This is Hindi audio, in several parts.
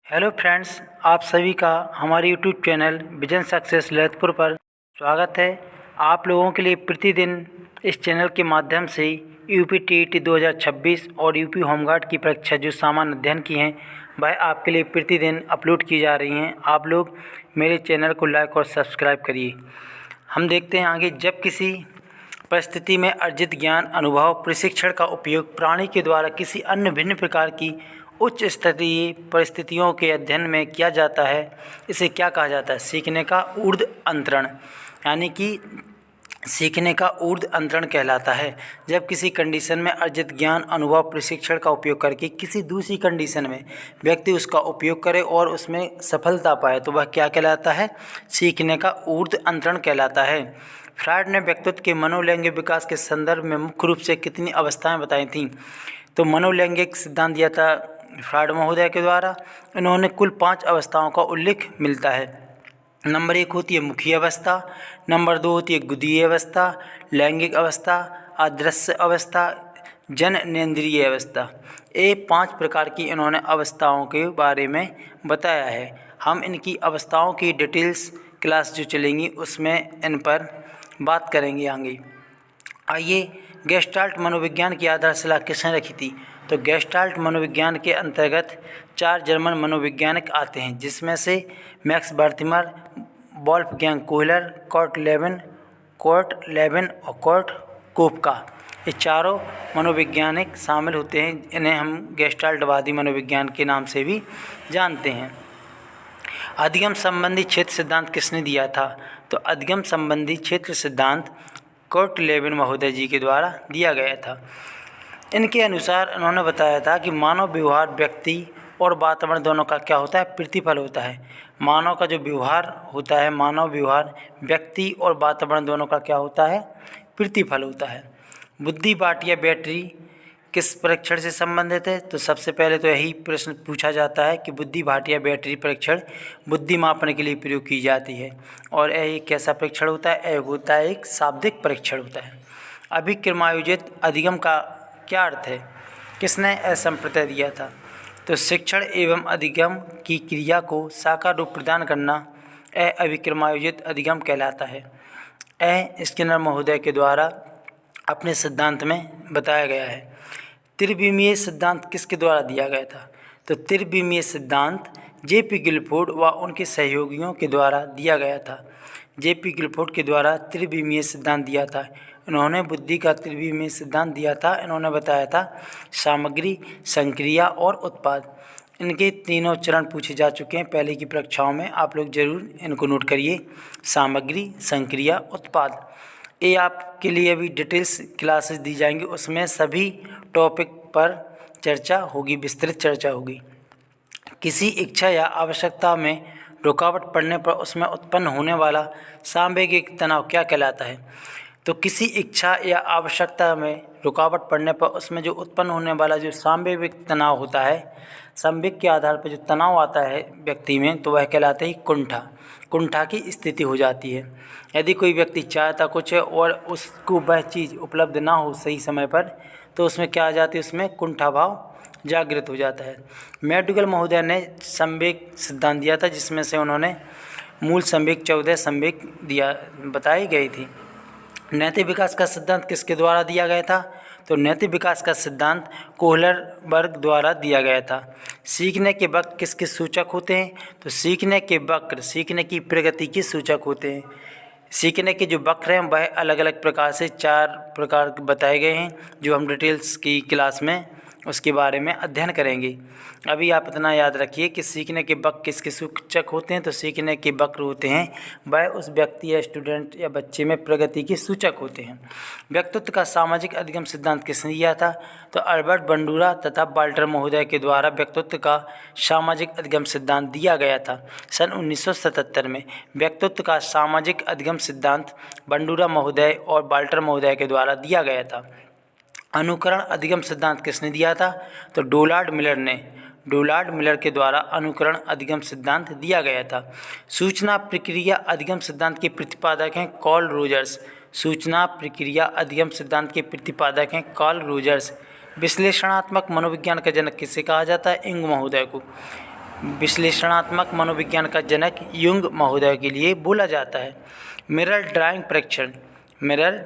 हेलो फ्रेंड्स, आप सभी का हमारे YouTube channel vision success Lalitpur पर स्वागत है। आप लोगों के लिए प्रतिदिन इस चैनल के माध्यम से यूपी टीईटी 2026 और यूपी होमगार्ड की परीक्षा जो सामान्य अध्ययन की हैं वह आपके लिए प्रतिदिन अपलोड की जा रही हैं। आप लोग मेरे चैनल को लाइक और सब्सक्राइब करिए। हम देखते हैं आगे। जब किसी परिस्थिति में अर्जित ज्ञान, अनुभव, प्रशिक्षण का उपयोग प्राणी के द्वारा किसी अन्य भिन्न प्रकार की उच्च स्तरीय परिस्थितियों के अध्ययन में किया जाता है, इसे क्या कहा जाता है? सीखने का ऊर्ध्व अंतरण, यानी कि सीखने का ऊर्ध्व अंतरण कहलाता है। जब किसी कंडीशन में अर्जित ज्ञान, अनुभव, प्रशिक्षण का उपयोग करके किसी दूसरी कंडीशन में व्यक्ति उसका उपयोग करे और उसमें सफलता पाए तो वह क्या कहलाता है? सीखने का ऊर्ध्व अंतरण कहलाता है। फ्रायड ने व्यक्तित्व के मनोलैंगिक विकास के संदर्भ में मुख्य रूप से कितनी अवस्थाएं बताई थीं? तो मनोलैंगिक सिद्धांत दिया था फ्रायड महोदय के द्वारा। इन्होंने कुल 5 अवस्थाओं का उल्लेख मिलता है। नंबर 1 होती है मुखी अवस्था, नंबर 2 होती है गुदीय अवस्था, लैंगिक अवस्था, अदृश्य अवस्था, जननेंद्रिय अवस्था। ये 5 प्रकार की इन्होंने अवस्थाओं के बारे में बताया है। हम इनकी अवस्थाओं की डिटेल्स क्लास जो चलेंगी उसमें इन पर बात करेंगे आगे। आइए, गेस्टाल्ट मनोविज्ञान की आधारशिला किसने रखी थी? तो गेस्टाल्ट मनोविज्ञान के अंतर्गत 4 जर्मन मनोवैज्ञानिक आते हैं, जिसमें से Max Wertheimer, Wolfgang Kohler, Kurt Lewin और कोर्ट कोपका। ये चारों मनोवैज्ञानिक शामिल होते हैं। इन्हें हम गेस्टाल्टवादी मनोविज्ञान के नाम से भी जानते हैं। अधिगम संबंधी क्षेत्र सिद्धांत किसने दिया था? तो अधिगम संबंधी क्षेत्र सिद्धांत कोर्ट लेविन महोदय जी के द्वारा दिया गया था। इनके अनुसार इन्होंने बताया था कि मानव व्यवहार व्यक्ति और वातावरण दोनों का क्या होता है? प्रतिफल होता है। मानव का जो व्यवहार होता है, मानव व्यवहार व्यक्ति और वातावरण दोनों का क्या होता है? प्रतिफल होता है। बुद्धि बाट या बैटरी किस परीक्षण से संबंधित है? तो सबसे पहले तो यही प्रश्न पूछा जाता है कि बुद्धि बाट या बैटरी परीक्षण बुद्धि मापने के लिए प्रयोग की जाती है। और यह एक कैसा परीक्षण होता है? यह होता है एक शाब्दिक परीक्षण होता है। अभिक्रमायोजित अधिगम का क्या अर्थ है? किसने असंप्रत्यय दिया था? तो शिक्षण एवं अधिगम की क्रिया को साकार रूप प्रदान करना अभिक्रमायोजित अधिगम कहलाता है। स्किनर महोदय के द्वारा अपने सिद्धांत में बताया गया है। त्रिविमीय सिद्धांत किसके द्वारा दिया गया था? तो त्रिविमीय सिद्धांत जेपी गिलफोर्ड व उनके सहयोगियों के द्वारा दिया गया था। जेपी गिलफोर्ड के द्वारा त्रिविमीय सिद्धांत दिया था। इन्होंने बुद्धि का त्रिविमीय सिद्धांत दिया था। इन्होंने बताया था सामग्री, संक्रिया और उत्पाद। इनके तीनों चरण पूछे जा चुके हैं पहले की परीक्षाओं में। आप लोग जरूर इनको नोट करिए। सामग्री, संक्रिया, उत्पाद। ये आपके लिए अभी डिटेल्स क्लासेस दी जाएंगी, उसमें सभी टॉपिक पर चर्चा होगी, विस्तृत चर्चा होगी। किसी इच्छा या आवश्यकता में रुकावट पड़ने पर उसमें उत्पन्न होने वाला सांवेगिक तनाव क्या कहलाता है? तो किसी इच्छा या आवश्यकता में रुकावट पड़ने पर उसमें जो उत्पन्न होने वाला जो सांवेगिक तनाव होता है, संवेग के आधार पर जो तनाव आता है व्यक्ति में, तो वह कहलाता है कुंठा। कुंठा की स्थिति हो जाती है। यदि कोई व्यक्ति चाहता कुछ है और उसको वह चीज़ उपलब्ध ना हो सही समय पर, तो उसमें क्या आ जाती है? उसमें कुंठा भाव जागृत हो जाता है। मैक्सवेल महोदय ने संवेग सिद्धांत दिया था, जिसमें से उन्होंने मूल संवेग 14 संवेग बताई गई थी। नैतिक विकास का सिद्धांत किसके द्वारा दिया गया था? तो नैतिक विकास का सिद्धांत कोहलरबर्ग द्वारा दिया गया था। सीखने के वक्र किसके सूचक होते हैं? तो सीखने के वक्र सीखने की प्रगति के सूचक होते हैं। सीखने के जो वक्र हैं वह अलग अलग प्रकार से 4 प्रकार बताए गए हैं, जो हम डिटेल्स की क्लास में उसके बारे में अध्ययन करेंगे। अभी आप इतना याद रखिए कि सीखने के वक्र किसके सूचक होते हैं? तो सीखने के वक्र होते हैं वह उस व्यक्ति या स्टूडेंट या बच्चे में प्रगति के सूचक होते हैं। व्यक्तित्व का सामाजिक अधिगम सिद्धांत किसने दिया था? तो अल्बर्ट बंडूरा तथा वाल्टर महोदय के द्वारा व्यक्तित्व का सामाजिक अधिगम सिद्धांत दिया गया था। सन 1977 में व्यक्तित्व का सामाजिक अधिगम सिद्धांत बंडूरा महोदय और वाल्टर महोदय के द्वारा दिया गया था। अनुकरण अधिगम सिद्धांत किसने दिया था? तो डोनाल्ड मिलर के द्वारा अनुकरण अधिगम सिद्धांत दिया गया था। सूचना प्रक्रिया अधिगम सिद्धांत के प्रतिपादक हैं कार्ल रोजर्स। सूचना प्रक्रिया अधिगम सिद्धांत के प्रतिपादक हैं कार्ल रोजर्स। विश्लेषणात्मक मनोविज्ञान का जनक किसे कहा जाता है? इंग महोदय को। विश्लेषणात्मक मनोविज्ञान का जनक युंग महोदय के लिए बोला जाता है। मिरर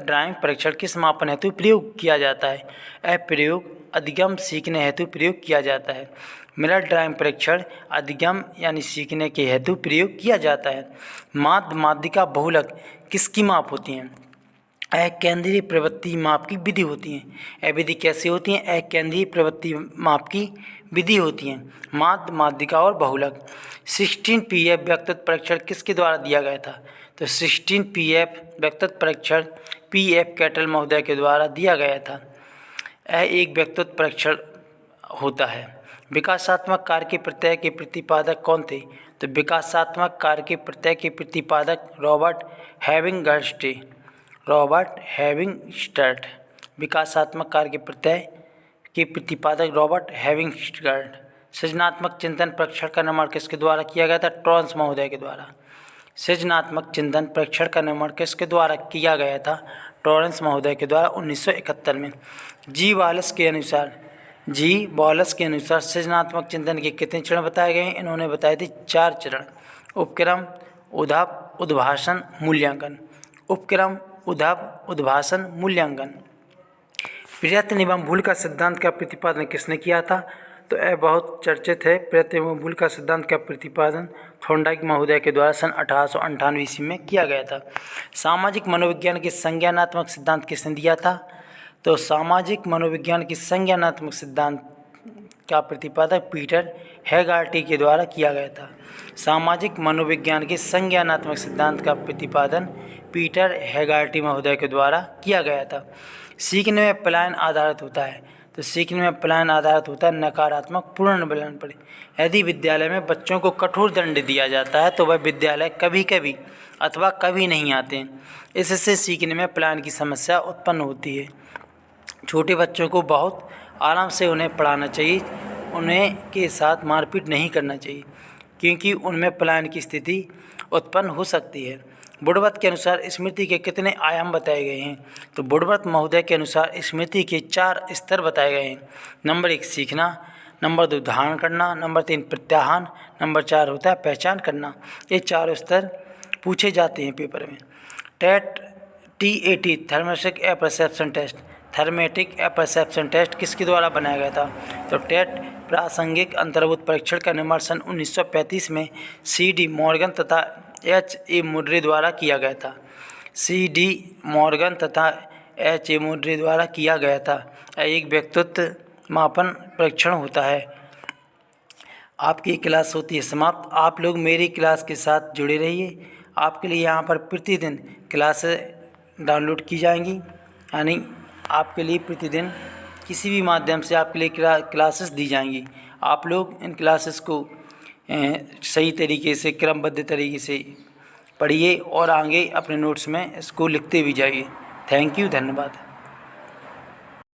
ड्राइंग परीक्षण किस मापन हेतु प्रयोग किया जाता है? यह प्रयोग अधिगम सीखने हेतु प्रयोग किया जाता है। मिरर ड्राइंग परीक्षण अधिगम यानी सीखने के हेतु प्रयोग किया जाता है। माध्य माध्यिका बहुलक किसकी माप होती हैं? अकेंद्रीय प्रवृत्ति माप की विधि होती है। यह विधि कैसे होती है? अकेंद्रीय प्रवृत्ति माप की विधि होती है। माध्य माध्यिका और बहुलक। 16 पीएफ व्यक्तित्व परीक्षण किसके द्वारा दिया गया था? तो 16 पीएफ व्यक्तित्व परीक्षण पीएफ कैटल महोदय के द्वारा दिया गया था। यह एक व्यक्तित्व परीक्षण होता है। विकासात्मक कार्य के प्रत्यय के प्रतिपादक कौन थे? तो विकासात्मक कार्य के प्रत्यय के प्रतिपादक रॉबर्ट हैविंगस्टर्ट। विकासात्मक कार्य के प्रत्यय के प्रतिपादक रॉबर्ट हैविंगस्टर्ट। सृजनात्मक चिंतन परीक्षण का निर्माण किसके द्वारा किया गया था? टॉरन्स महोदय के द्वारा। सृजनात्मक चिंतन परीक्षण का निर्माण किसके द्वारा किया गया था? टॉरन्स महोदय के द्वारा 1971 में। जी वॉलेस के अनुसार सृजनात्मक चिंतन के कितने चरण बताए गए हैं? इन्होंने बताए थे 4 चरण। उपक्रम, उद्भव, उद्भाषण, मूल्यांकन। उपक्रम, उद्भव, उद्भाषण, मूल्यांकन। प्रयत्न एवं भूल का सिद्धांत का प्रतिपादन किसने किया था? तो यह बहुत चर्चित है। प्रयत्न एवं भूल का सिद्धांत का प्रतिपादन थॉर्नडाइक महोदय के द्वारा सन 1898 ईस्वी में किया गया था। सामाजिक मनोविज्ञान के संज्ञानात्मक सिद्धांत किसने दिया था? तो सामाजिक मनोविज्ञान के संज्ञानात्मक सिद्धांत का प्रतिपादक पीटर हैगार्टी के द्वारा किया गया था। सामाजिक मनोविज्ञान के संज्ञानात्मक सिद्धांत का प्रतिपादन पीटर हैगार्टी महोदय के द्वारा किया गया था। सीखने में पलायन आधारित होता है। तो सीखने में पलायन आधारित होता है नकारात्मक पुनर्वितरण पर। यदि विद्यालय में बच्चों को कठोर दंड दिया जाता है तो वह विद्यालय कभी कभी अथवा कभी नहीं आते हैं। इससे सीखने में पलायन की समस्या उत्पन्न होती है। छोटे बच्चों को बहुत आराम से उन्हें पढ़ाना चाहिए, उन्हें के साथ मारपीट नहीं करना चाहिए, क्योंकि उनमें पलायन की स्थिति उत्पन्न हो सकती है। वुडवर्थ के अनुसार स्मृति के कितने आयाम बताए गए हैं? तो वुडवर्थ महोदय के अनुसार स्मृति के 4 स्तर बताए गए हैं। नंबर 1 सीखना, नंबर 2 धारण करना, नंबर 3 प्रत्याहार, नंबर 4 होता है पहचान करना। ये 4 स्तर पूछे जाते हैं पेपर में। TAT थर्मेटिक एपर्सेप्शन टेस्ट किसके द्वारा बनाया गया था? तो टेट प्रासंगिक अंतर्भूत परीक्षण का निर्माण सन 1935 में CD मॉर्गन तथा HA मुर्रे द्वारा किया गया था। CD मॉर्गन तथा HA मुर्रे द्वारा किया गया था। एक व्यक्तित्व मापन परीक्षण होता है। आपकी क्लास होती है समाप्त। आप लोग मेरी क्लास के साथ जुड़े रहिए। आपके लिए यहाँ पर प्रतिदिन क्लासें डाउनलोड की जाएंगी, यानी आपके लिए प्रतिदिन किसी भी माध्यम से आपके लिए क्लासेस दी जाएंगी। आप लोग इन क्लासेस को सही तरीके से क्रमबद्ध तरीके से पढ़िए और आगे अपने नोट्स में इसको लिखते भी जाइए। थैंक यू, धन्यवाद।